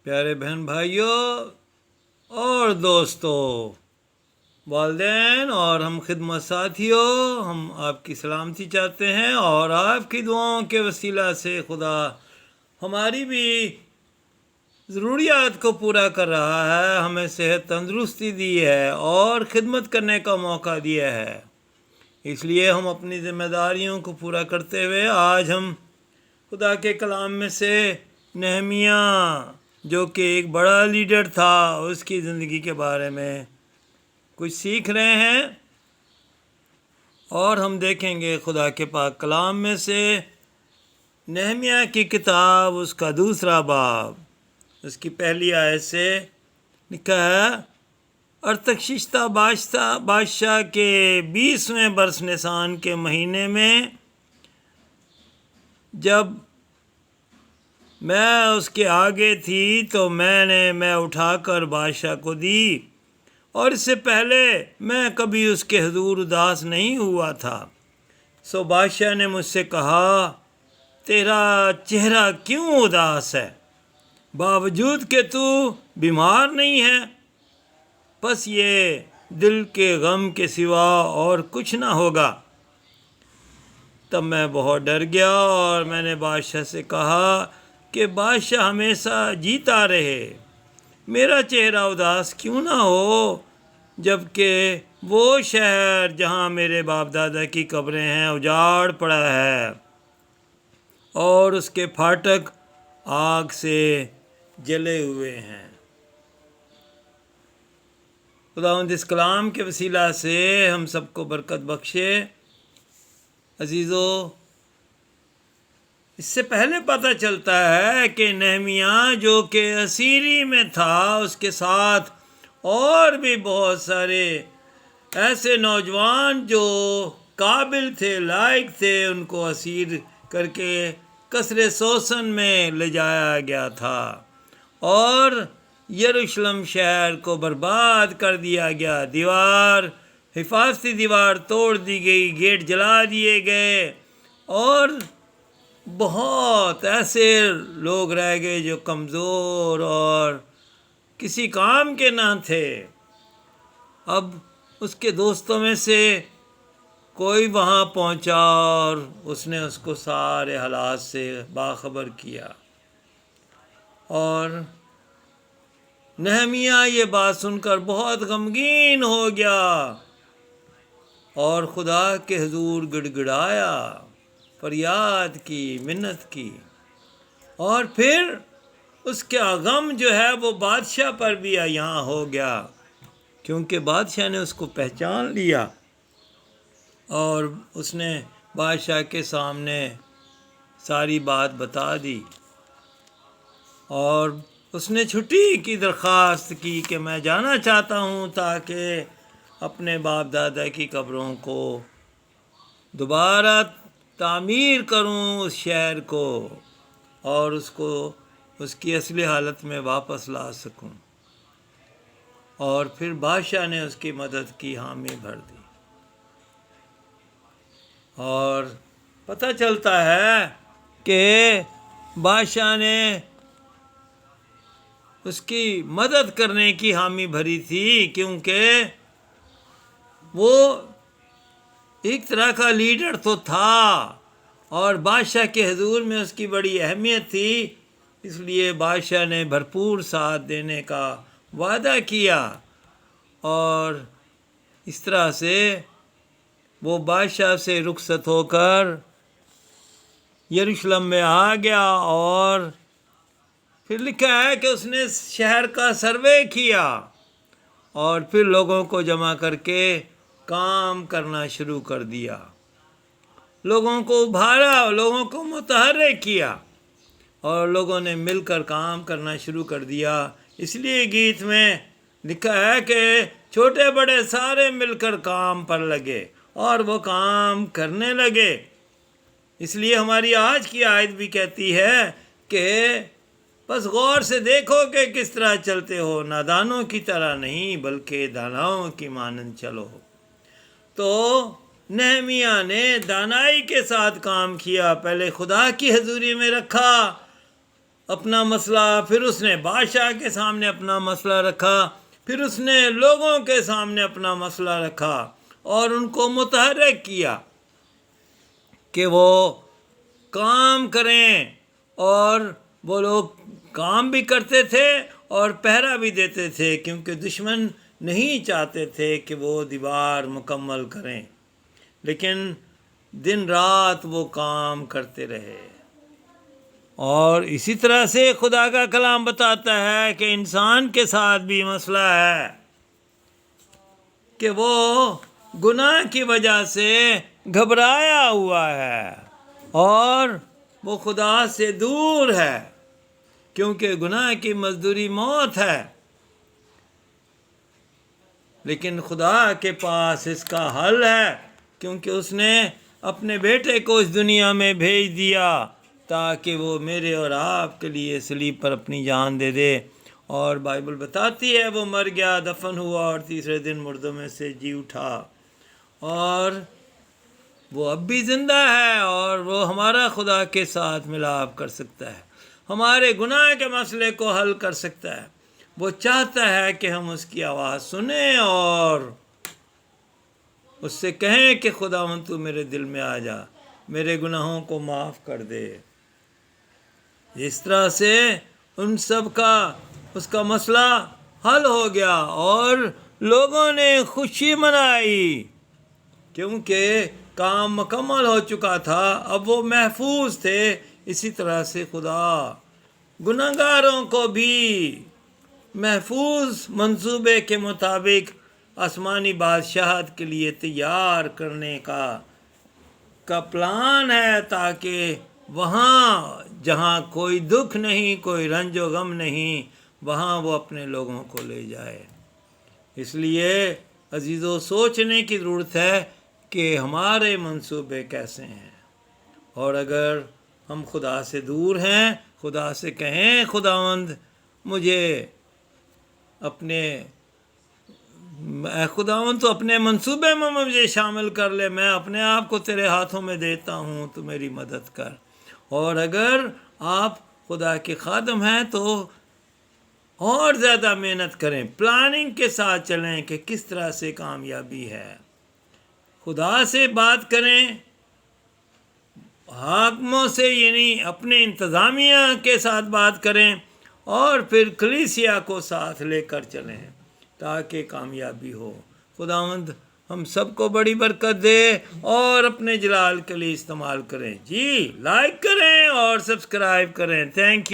پیارے بہن بھائیوں اور دوستوں، والدین اور ہم خدمت ساتھیوں، ہم آپ کی سلامتی چاہتے ہیں اور آپ کی دعاؤں کے وسیلہ سے خدا ہماری بھی ضروریات کو پورا کر رہا ہے، ہمیں صحت تندرستی دی ہے اور خدمت کرنے کا موقع دیا ہے۔ اس لیے ہم اپنی ذمہ داریوں کو پورا کرتے ہوئے آج ہم خدا کے کلام میں سے نہمیہ، جو کہ ایک بڑا لیڈر تھا، اس کی زندگی کے بارے میں کچھ سیکھ رہے ہیں، اور ہم دیکھیں گے خدا کے پاک کلام میں سے نہمیہ کی کتاب، اس کا 2 باب، اس کی پہلی آیت سے لکھا ہے: ارتخشستہ بادشاہ کے 20ویں برس نیسان کے مہینے میں، جب میں اس کے آگے تھی تو میں اٹھا کر بادشاہ کو دی، اور اس سے پہلے میں کبھی اس کے حضور اداس نہیں ہوا تھا۔ سو بادشاہ نے مجھ سے کہا، تیرا چہرہ کیوں اداس ہے، باوجود کہ تو بیمار نہیں ہے؟ پس یہ دل کے غم کے سوا اور کچھ نہ ہوگا۔ تب میں بہت ڈر گیا اور میں نے بادشاہ سے کہا کہ بادشاہ ہمیشہ جیتا رہے، میرا چہرہ اداس کیوں نہ ہو، جبکہ وہ شہر جہاں میرے باپ دادا کی قبریں ہیں اجاڑ پڑا ہے، اور اس کے پھاٹک آگ سے جلے ہوئے ہیں۔ خداوند اس کلام کے وسیلہ سے ہم سب کو برکت بخشے۔ عزیزو، اس سے پہلے پتہ چلتا ہے کہ نہمیہ جو کہ اسیری میں تھا، اس کے ساتھ اور بھی بہت سارے ایسے نوجوان جو قابل تھے، لائق تھے، ان کو اسیر کر کے قصر سوسن میں لے جایا گیا تھا، اور یروشلم شہر کو برباد کر دیا گیا، حفاظتی دیوار توڑ دی گئی، گیٹ جلا دیے گئے، اور بہت ایسے لوگ رہ گئے جو کمزور اور کسی کام کے نہ تھے۔ اب اس کے دوستوں میں سے کوئی وہاں پہنچا اور اس نے اس کو سارے حالات سے باخبر کیا، اور نہمیہ یہ بات سن کر بہت غمگین ہو گیا اور خدا کے حضور گڑ گڑایا، فریاد کی، منت کی، اور پھر اس کا غم جو ہے وہ بادشاہ پر بھی یہاں ہو گیا، کیونکہ بادشاہ نے اس کو پہچان لیا، اور اس نے بادشاہ کے سامنے ساری بات بتا دی، اور اس نے چھٹی کی درخواست کی کہ میں جانا چاہتا ہوں تاکہ اپنے باپ دادا کی قبروں کو دوبارہ تعمیر کروں، اس شہر کو، اور اس کو اس کی اصلی حالت میں واپس لا سکوں۔ اور پھر بادشاہ نے اس کی مدد کی، حامی بھر دی، اور پتہ چلتا ہے کہ بادشاہ نے اس کی مدد کرنے کی حامی بھری تھی، کیونکہ وہ ایک طرح کا لیڈر تو تھا، اور بادشاہ کے حضور میں اس کی بڑی اہمیت تھی، اس لیے بادشاہ نے بھرپور ساتھ دینے کا وعدہ کیا، اور اس طرح سے وہ بادشاہ سے رخصت ہو کر یروشلم میں آ گیا، اور پھر لکھا ہے کہ اس نے شہر کا سروے کیا، اور پھر لوگوں کو جمع کر کے کام کرنا شروع کر دیا، لوگوں کو ابھارا، لوگوں کو متحرک کیا، اور لوگوں نے مل کر کام کرنا شروع کر دیا۔ اس لیے گیت میں لکھا ہے کہ چھوٹے بڑے سارے مل کر کام پر لگے، اور وہ کام کرنے لگے۔ اس لیے ہماری آج کی آیت بھی کہتی ہے کہ بس غور سے دیکھو کہ کس طرح چلتے ہو، نادانوں کی طرح نہیں بلکہ داناؤں کی مانند چلو۔ تو نہمیہ نے دانائی کے ساتھ کام کیا، پہلے خدا کی حضوری میں رکھا، اپنا مسئلہ، پھر اس نے بادشاہ کے سامنے اپنا مسئلہ رکھا، پھر اس نے لوگوں کے سامنے اپنا مسئلہ رکھا اور ان کو متحرک کیا کہ وہ کام کریں، اور وہ لوگ کام بھی کرتے تھے اور پہرا بھی دیتے تھے، کیونکہ دشمن نہیں چاہتے تھے کہ وہ دیوار مکمل کریں، لیکن دن رات وہ کام کرتے رہے۔ اور اسی طرح سے خدا کا کلام بتاتا ہے کہ انسان کے ساتھ بھی مسئلہ ہے کہ وہ گناہ کی وجہ سے گھبرایا ہوا ہے اور وہ خدا سے دور ہے، کیونکہ گناہ کی مزدوری موت ہے۔ لیکن خدا کے پاس اس کا حل ہے، کیونکہ اس نے اپنے بیٹے کو اس دنیا میں بھیج دیا تاکہ وہ میرے اور آپ کے لیے صلیب پر اپنی جان دے دے۔ اور بائبل بتاتی ہے وہ مر گیا، دفن ہوا اور تیسرے دن مردوں میں سے جی اٹھا، اور وہ اب بھی زندہ ہے، اور وہ ہمارا خدا کے ساتھ ملاپ کر سکتا ہے، ہمارے گناہ کے مسئلے کو حل کر سکتا ہے۔ وہ چاہتا ہے کہ ہم اس کی آواز سنیں اور اس سے کہیں کہ خداوند تو میرے دل میں آ جا، میرے گناہوں کو معاف کر دے۔ اس طرح سے ان سب کا اس کا مسئلہ حل ہو گیا اور لوگوں نے خوشی منائی، کیونکہ کام مکمل ہو چکا تھا، اب وہ محفوظ تھے۔ اسی طرح سے خدا گناہگاروں کو بھی محفوظ منصوبے کے مطابق آسمانی بادشاہت کے لیے تیار کرنے کا پلان ہے، تاکہ وہاں جہاں کوئی دکھ نہیں، کوئی رنج و غم نہیں، وہاں وہ اپنے لوگوں کو لے جائے۔ اس لیے عزیزو، سوچنے کی ضرورت ہے کہ ہمارے منصوبے کیسے ہیں، اور اگر ہم خدا سے دور ہیں، خدا سے کہیں خداوند مجھے اے خداوند تو اپنے منصوبے میں مجھے شامل کر لے، میں اپنے آپ کو تیرے ہاتھوں میں دیتا ہوں، تو میری مدد کر۔ اور اگر آپ خدا کے خادم ہیں تو اور زیادہ محنت کریں، پلاننگ کے ساتھ چلیں کہ کس طرح سے کامیابی ہے۔ خدا سے بات کریں، حاکموں سے یعنی اپنے انتظامیہ کے ساتھ بات کریں، اور پھر کلیسیا کو ساتھ لے کر چلیں تاکہ کامیابی ہو۔ خداوند ہم سب کو بڑی برکت دے اور اپنے جلال کے لیے استعمال کریں۔ جی، لائک کریں اور سبسکرائب کریں۔ Thank you.